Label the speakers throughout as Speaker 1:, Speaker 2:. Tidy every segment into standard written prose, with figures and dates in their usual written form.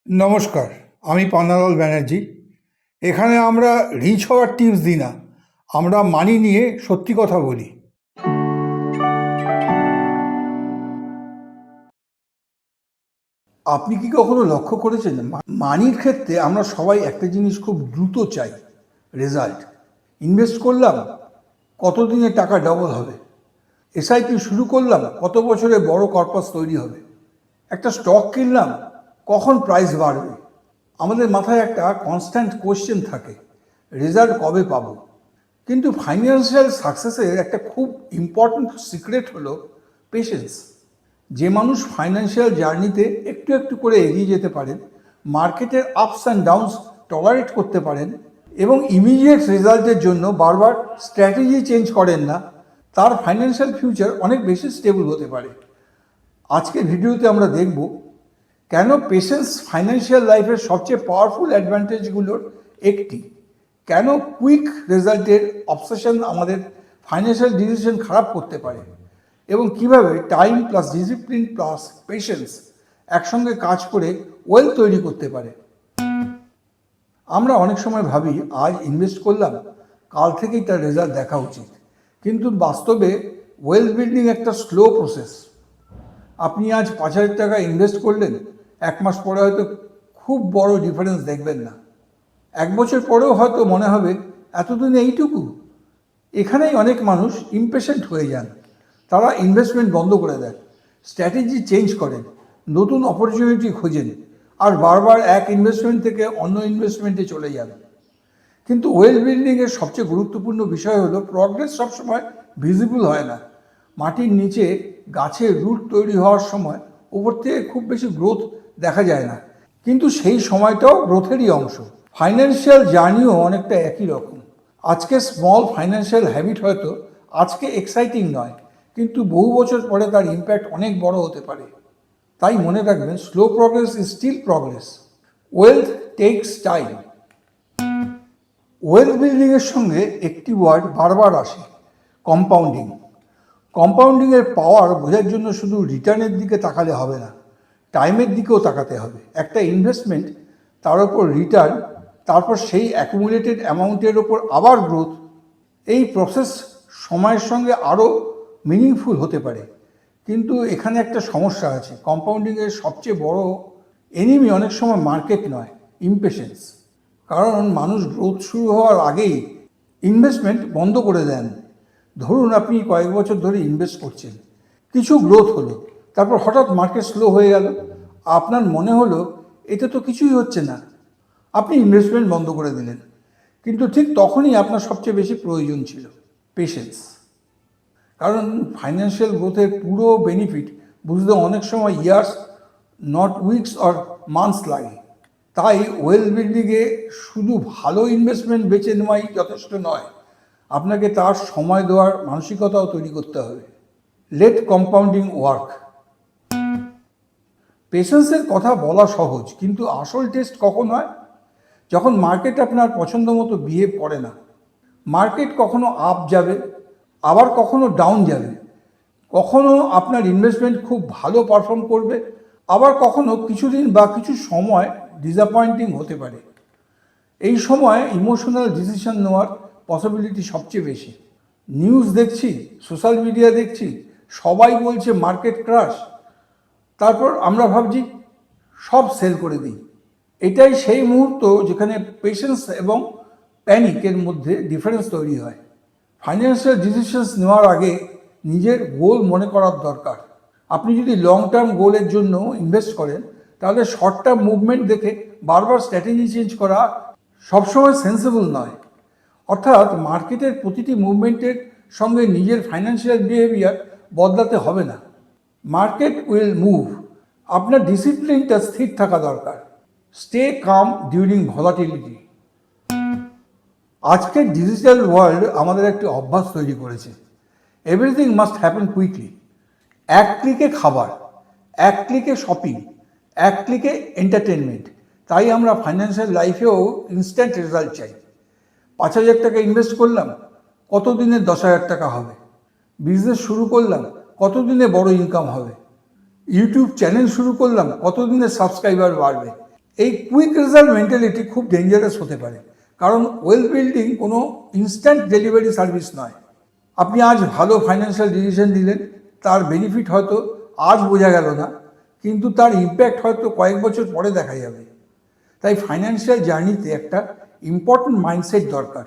Speaker 1: নমস্কার, আমি পান্নালাল ব্যানার্জি। এখানে আমরা রিচ হওয়ার টিপস দিই না, আমরা মানি নিয়ে সত্যি কথা বলি। আপনি কি কখনো লক্ষ্য করেছেন মানির ক্ষেত্রে আমরা সবাই একটা জিনিস খুব দ্রুত চাই, রেজাল্ট। ইনভেস্ট করলাম, কতদিনে টাকা ডবল হবে। এসআইপি শুরু করলাম, কত বছরে বড় কর্পাস তৈরি হবে। একটা স্টক কিনলাম, কখন প্রাইস বাড়বে। আমাদের মাথায় একটা কনস্ট্যান্ট কোয়েশ্চেন থাকে, রেজাল্ট কবে পাবো। কিন্তু ফাইন্যান্সিয়াল সাকসেসের একটা খুব ইম্পর্ট্যান্ট সিক্রেট হলো পেশেন্স। যে মানুষ ফাইন্যান্সিয়াল জার্নিতে একটু একটু করে এগিয়ে যেতে পারেন, মার্কেটের আপস অ্যান্ড ডাউনস টলারেট করতে পারেন এবং ইমিডিয়েট রেজাল্টের জন্য বারবার স্ট্র্যাটেজি চেঞ্জ করেন না, তার ফাইন্যান্সিয়াল ফিউচার অনেক বেশি স্টেবল হতে পারে। আজকের ভিডিওতে আমরা দেখব কেন পেশেন্স ফাইন্যান্সিয়াল লাইফের সবচেয়ে পাওয়ারফুল অ্যাডভান্টেজগুলোর একটি, কেন কুইক রেজাল্টের অবসেশন আমাদের ফাইন্যান্সিয়াল ডিসিশন খারাপ করতে পারে, এবং কিভাবে time plus discipline plus patience একসঙ্গে কাজ করে ওয়েলথ তৈরি করতে পারে। আমরা অনেক সময় ভাবি আজ ইনভেস্ট করলাম, কাল থেকেই তার রেজাল্ট দেখা উচিত, কিন্তু বাস্তবে ওয়েলথ বিল্ডিং একটা স্লো প্রসেস। আপনি আজ 5,000 টাকা ইনভেস্ট করলেন, 1 মাস পরে হয়তো খুব বড় ডিফারেন্স দেখবেন না, 1 বছর পরেও হয়তো মনে হবে এতদিনে এইটুকু। এখানেই অনেক মানুষ ইমপেশেন্ট হয়ে যান। তারা ইনভেস্টমেন্ট বন্ধ করে দেন, স্ট্র্যাটেজি চেঞ্জ করেন, নতুন অপরচুনিটি খোঁজেন, আর বারবার এক ইনভেস্টমেন্ট থেকে অন্য ইনভেস্টমেন্টে চলে যান। কিন্তু ওয়েলথ বিল্ডিংয়ের সবচেয়ে গুরুত্বপূর্ণ বিষয় হলো প্রগ্রেস সবসময় ভিজিবল হয় না। মাটির নিচে গাছের রুট তৈরি হওয়ার সময় উপর থেকে খুব বেশি গ্রোথ দেখা যায় না, কিন্তু সেই সময়টাও গ্রোথেরই অংশ। ফাইন্যান্সিয়াল জার্নিও অনেকটা একই রকম। আজকে স্মল ফাইন্যান্সিয়াল হ্যাবিট হয়তো আজকে এক্সাইটিং নয়, কিন্তু বহু বছর পরে তার ইম্প্যাক্ট অনেক বড় হতে পারে। তাই মনে রাখবেন, slow progress is still progress. Wealth takes time. Wealth বিল্ডিংয়ের সঙ্গে একটি ওয়ার্ড বারবার আসে, কম্পাউন্ডিং। কম্পাউন্ডিংয়ের পাওয়ার বোঝার জন্য শুধু রিটার্নের দিকে তাকালে হবে না, টাইমের দিকেও তাকাতে হবে। একটা ইনভেস্টমেন্ট, তার ওপর রিটার্ন, তারপর সেই অ্যাকুমুলেটেড অ্যামাউন্টের ওপর আবার গ্রোথ। এই প্রসেস সময়ের সঙ্গে আরও মিনিংফুল হতে পারে, কিন্তু এখানে একটা সমস্যা আছে। কম্পাউন্ডিংয়ের সবচেয়ে বড় এনিমি অনেক সময় মার্কেট নয়, ইমপেশেন্স। কারণ মানুষ গ্রোথ শুরু হওয়ার আগেই ইনভেস্টমেন্ট বন্ধ করে দেন। ধরুন আপনি কয়েক বছর ধরে ইনভেস্ট করছেন, কিছু গ্রোথ হলো, তারপর হঠাৎ মার্কেট স্লো হয়ে গেল, আপনার মনে হলো এতে তো কিছুই হচ্ছে না, আপনি ইনভেস্টমেন্ট বন্ধ করে দিলেন। কিন্তু ঠিক তখনই আপনার সবচেয়ে বেশি প্রয়োজন ছিল পেশেন্স। কারণ ফাইন্যান্সিয়াল গ্রোথের পুরো বেনিফিট বুঝতে অনেক সময় years, not weeks or months লাগে। তাই ওয়েলথ বিল্ডিংয়ে শুধু ভালো ইনভেস্টমেন্ট বেছে নেওয়াই যথেষ্ট নয়, আপনাকে তার সময় দেওয়ার মানসিকতাও তৈরি করতে হবে। Late compounding work. পেশেন্সের কথা বলা সহজ, কিন্তু আসল টেস্ট কখন হয়? যখন মার্কেট আপনার পছন্দ মতো বিহেভ করে না। মার্কেট কখনো আপ যাবে, আবার কখনো ডাউন যাবে। কখনো আপনার ইনভেস্টমেন্ট খুব ভালো পারফর্ম করবে, আবার কখনো কিছুদিন বা কিছু সময় ডিসঅ্যাপয়েন্টিং হতে পারে। এই সময় ইমোশনাল ডিসিশন নেওয়ার পসিবিলিটি সবচেয়ে বেশি। নিউজ দেখছি, সোশ্যাল মিডিয়া দেখছি, সবাই বলছে মার্কেট ক্রাশ, তারপর আমরা ভাবছি সব সেল করে দিই। এটাই সেই মুহূর্ত যেখানে পেশেন্স এবং প্যানিকের মধ্যে ডিফারেন্স তৈরি হয়। ফাইন্যান্সিয়াল ডিসিশনস নেওয়ার আগে নিজের গোল মনে করার দরকার। আপনি যদি লং টার্ম গোলের জন্য ইনভেস্ট করেন, তাহলে শর্ট টার্ম মুভমেন্ট দেখে বারবার স্ট্র্যাটেজি চেঞ্জ করা সবসময় সেন্সেবল নয়। অর্থাৎ মার্কেটের প্রতিটি মুভমেন্টের সঙ্গে নিজের ফাইন্যান্সিয়াল বিহেভিয়ার বদলাতে হবে না। মার্কেট উইল মুভ, আপনার ডিসিপ্লিনটা স্থির থাকা দরকার। Stay calm during volatility. আজকের ডিজিটাল ওয়ার্ল্ড আমাদের একটি অভ্যাস তৈরি করেছে, এভরিথিং মাস্ট হ্যাপেন কুইকলি। এক ক্লিকে খাবার, এক ক্লিকে শপিং, এক ক্লিকে এন্টারটেনমেন্ট। তাই আমরা ফাইন্যান্সিয়াল লাইফেও ইনস্ট্যান্ট রেজাল্ট চাই। 5,000 টাকা ইনভেস্ট করলাম, কতদিনে 10,000 টাকা হবে। বিজনেস শুরু করলাম, কতদিনে বড় ইনকাম হবে। ইউটিউব চ্যানেল শুরু করলাম, কতদিনে সাবস্ক্রাইবার বাড়বে। এই কুইক রেজাল্ট মেন্টালিটি খুব ডেঞ্জারাস হতে পারে, কারণ ওয়েলথ বিল্ডিং কোনো ইনস্ট্যান্ট ডেলিভারি সার্ভিস নয়। আপনি আজ ভালো ফাইন্যান্সিয়াল ডিসিশন নিলেন, তার বেনিফিট হয়তো আজ বোঝা গেল না, কিন্তু তার ইম্প্যাক্ট হয়তো কয়েক বছর পরে দেখা যাবে। তাই ফাইন্যান্সিয়াল জার্নিতে একটা ইম্পর্টেন্ট মাইন্ডসেট দরকার।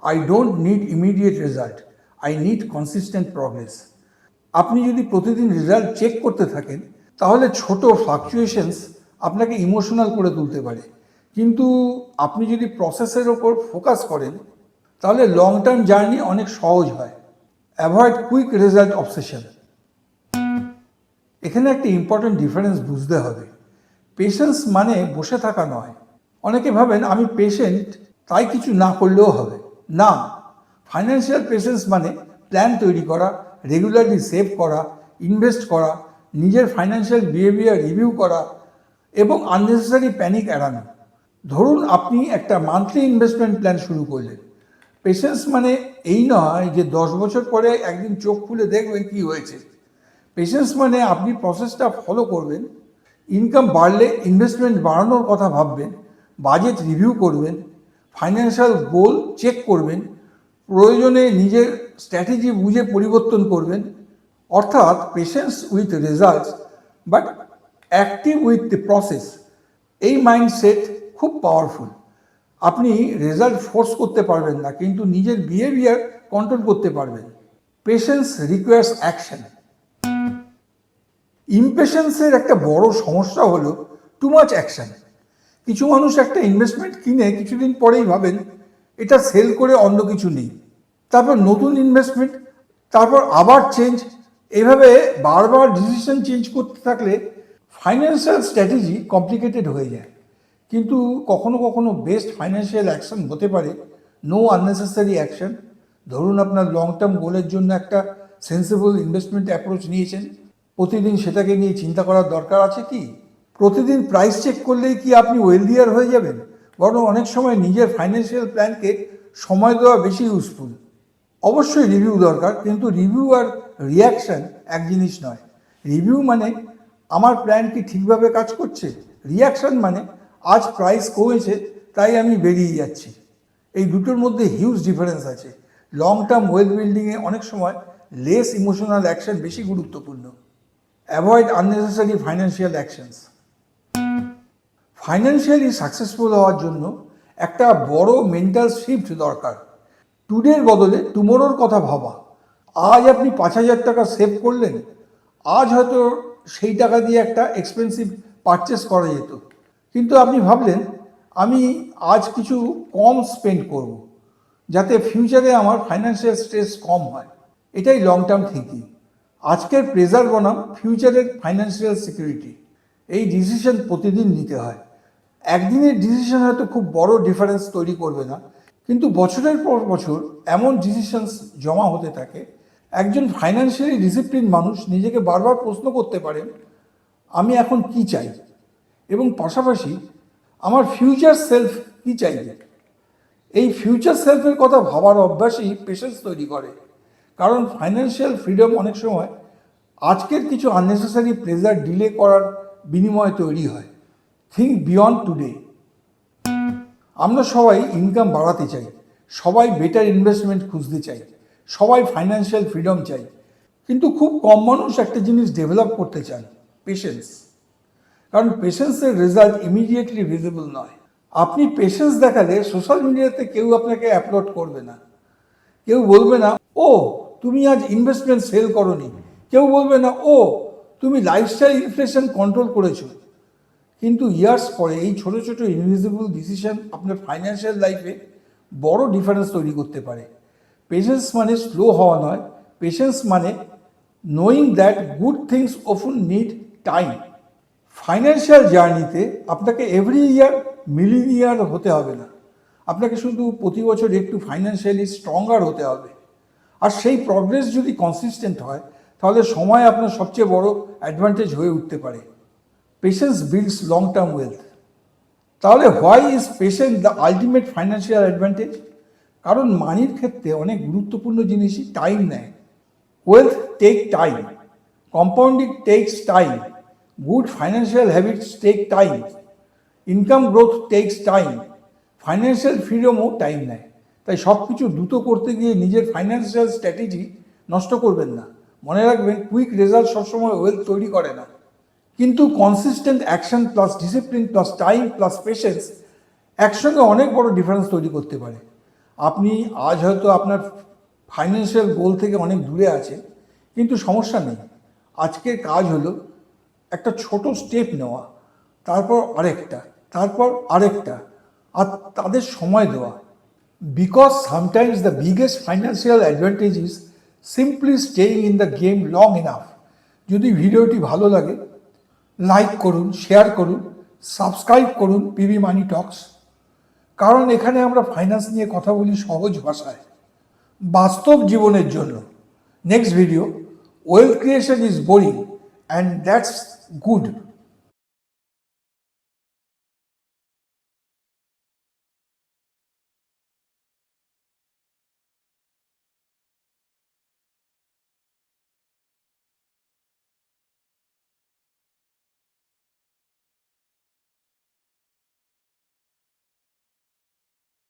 Speaker 1: I don't need immediate result, I need consistent progress. আপনি যদি প্রতিদিন রেজাল্ট চেক করতে থাকেন, তাহলে ছোট ফ্লাকচুয়েশনস আপনাকে ইমোশনাল করে তুলতে পারে, কিন্তু আপনি যদি প্রসেসের ওপর ফোকাস করেন, তাহলে লং টার্ম জার্নি অনেক সহজ হয়। Avoid quick result obsession. এখানে একটা ইম্পর্টেন্ট ডিফারেন্স বুঝতে হবে। পেশেন্স মানে বসে থাকা নয়। অনেকে ভাবেন আমি পেশেন্ট, তাই কিছু না করলেও হবে। না, ফাইন্যান্সিয়াল পেশেন্স মানে প্ল্যান তৈরি করা, রেগুলারলি সেভ করা, ইনভেস্ট করা, নিজের ফাইন্যান্সিয়াল বিহেভিয়ার রিভিউ করা এবং আননেসেসারি প্যানিক এড়ানো। ধরুন আপনি একটা মান্থলি ইনভেস্টমেন্ট প্ল্যান শুরু করলেন। পেশেন্স মানে এই নয় যে 10 বছর পরে একদিন চোখ খুলে দেখবেন কি হয়েছে। পেশেন্স মানে আপনি প্রসেসটা ফলো করবেন, ইনকাম বাড়লে ইনভেস্টমেন্ট বাড়ানোর কথা ভাববেন, বাজেট রিভিউ করবেন, ফাইন্যান্সিয়াল গোল চেক করবেন, প্রয়োজনে নিজের স্ট্র্যাটেজি বুঝে পরিবর্তন করবেন। অর্থাৎ patience with results but active with the process. এই মাইন্ডসেট খুব পাওয়ারফুল। আপনি রেজাল্ট ফোর্স করতে পারবেন না, কিন্তু নিজের বিহেভিয়ার কন্ট্রোল করতে পারবেন। Patience requires action. ইমপেশেন্সের একটা বড় সমস্যা হলো টু মাচ অ্যাকশন। কিছু মানুষ একটা ইনভেস্টমেন্ট কিনে কিছুদিন পরেই ভাবেন এটা সেল করে অন্য কিছু নেই, তারপর নতুন ইনভেস্টমেন্ট, তারপর আবার চেঞ্জ। এভাবে বারবার ডিসিশন চেঞ্জ করতে থাকলে ফাইন্যান্সিয়াল স্ট্র্যাটেজি কমপ্লিকেটেড হয়ে যায়। কিন্তু কখনো কখনো বেস্ট ফাইন্যান্সিয়াল অ্যাকশন হতে পারে নো আননেসেসারি অ্যাকশন। ধরুন আপনার লং টার্ম গোলের জন্য একটা সেন্সিবল ইনভেস্টমেন্ট অ্যাপ্রোচ নিয়েছেন, প্রতিদিন সেটাকে নিয়ে চিন্তা করার দরকার আছে কি? প্রতিদিন প্রাইস চেক করলেই কি আপনি ওয়েলদিয়ার হয়ে যাবেন? বরং অনেক সময় নিজের ফাইন্যান্সিয়াল প্ল্যানকে সময় দেওয়া বেশি ইউজফুল। অবশ্যই রিভিউ দরকার, কিন্তু রিভিউ আর রিয়াকশন এক জিনিস নয়। রিভিউ মানে আমার প্ল্যান কি ঠিকভাবে কাজ করছে, রিয়াকশন মানে আজ প্রাইস কমেছে তাই আমি বেরিয়ে যাচ্ছি। এই দুটোর মধ্যে হিউজ ডিফারেন্স আছে। লং টার্ম ওয়েলথ বিল্ডিংয়ে অনেক সময় লেস ইমোশনাল অ্যাকশন বেশি গুরুত্বপূর্ণ। Avoid unnecessary financial actions. Financially successful হওয়ার জন্য একটা বড় মেন্টাল শিফট দরকার। টুডের বদলে টুমোরোর কথা ভাবা। আজ আপনি 5,000 টাকা সেভ করলেন, আজ হয়তো সেই টাকা দিয়ে একটা এক্সপেন্সিভ পারচেস করা যেত, কিন্তু আপনি ভাবলেন আমি আজ কিছু কম স্পেন্ড করব, যাতে ফিউচারে আমার ফাইন্যান্সিয়াল স্ট্রেস কম হয়। এটাই লং টার্ম থিঙ্কিং। আজকের প্রেজার বনাম ফিউচারের ফাইন্যান্সিয়াল সিকিউরিটি। এই ডিসিশন প্রতিদিন নিতে হয়। একদিনের ডিসিশন হয়তো খুব বড় ডিফারেন্স তৈরি করবে না, কিন্তু বছরের পর বছর এমন ডিসিশনস জমা হতে থাকে। একজন ফাইন্যান্সিয়ালি ডিসিপ্লিন মানুষ নিজেকে বারবার প্রশ্ন করতে পারেন আমি এখন কি চাই, এবং পাশাপাশি আমার ফিউচার সেলফ কি চাইবে। এই ফিউচার সেলফের কথা ভাবার অভ্যাসই পেশেন্স তৈরি করে, কারণ ফাইন্যান্সিয়াল ফ্রিডম অনেক সময় আজকের কিছু আননেসেসারি প্রেজার ডিলে করার বিনিময়ে তৈরি হয়। Think beyond today. আমরা সবাই ইনকাম বাড়াতে চাই, সবাই বেটার ইনভেস্টমেন্ট খুঁজতে চাই, সবাই ফাইন্যান্সিয়াল ফ্রিডম চাই, কিন্তু খুব কম মানুষ একটা জিনিস ডেভেলপ করতে চান, পেশেন্স। কারণ পেশেন্সের রেজাল্ট ইমিডিয়েটলি ভিজিবল নয়। আপনি পেশেন্স দেখালে সোশ্যাল মিডিয়াতে কেউ আপনাকে আপলোড করবে না, কেউ বলবে না ও তুমি আজ ইনভেস্টমেন্ট সেল করোনি, কেউ বলবে না ও তুমি লাইফস্টাইল ইনফ্লেশন কন্ট্রোল করেছো। কিন্তু ইয়ার্স পরে এই ছোট ছোট ইনভিজিবল ডিসিশন আপনার ফাইন্যান্সিয়াল লাইফে বড় ডিফারেন্স তৈরি করতে পারে। পেশেন্স মানে স্লো হওয়া নয়, পেশেন্স মানে knowing that good things অফন need time. Financial জার্নিতে আপনাকে এভরি ইয়ার মিলিনিয়ার হতে হবে না, আপনাকে শুধু প্রতি বছর একটু ফাইন্যান্সিয়ালি স্ট্রঙ্গার হতে হবে। আর সেই প্রগ্রেস যদি কনসিস্টেন্ট হয়, তাহলে সময় আপনার সবচেয়ে বড় অ্যাডভান্টেজ হয়ে উঠতে পারে। Patience builds long term wealth. তাহলে why is patient the ultimate financial advantage? কারণ মানির ক্ষেত্রে অনেক গুরুত্বপূর্ণ জিনিসই টাইম নেয়। Wealth take time, compounding takes time, good financial habits take time. Income growth takes time, financial ফ্রিডমও টাইম নেয়। তাই সব কিছু দ্রুত করতে গিয়ে নিজের ফাইন্যান্সিয়াল স্ট্র্যাটেজি নষ্ট করবেন না। মনে রাখবেন, কুইক রেজাল্ট সবসময় ওয়েলথ তৈরি করে না, কিন্তু consistent action plus discipline plus time plus patience একসঙ্গে অনেক বড় ডিফারেন্স তৈরি করতে পারে। আপনি আজ হয়তো আপনার ফাইন্যান্সিয়াল গোল থেকে অনেক দূরে আছেন, কিন্তু সমস্যা নেই। আজকের কাজ হলো একটা ছোট স্টেপ নেওয়া, তারপর আরেকটা, তারপর আরেকটা, আর তাদের সময় দেওয়া। Because sometimes the biggest financial advantage is simply staying in the game long enough. যদি ভিডিওটি ভালো লাগে, লাইক করুন, শেয়ার করুন, সাবস্ক্রাইব করুন পিবি মানি টক্স। কারণ এখানে আমরা ফাইন্যান্স নিয়ে কথা বলি সহজ ভাষায়, বাস্তব জীবনের জন্য। Next video, wealth creation is boring and that's good.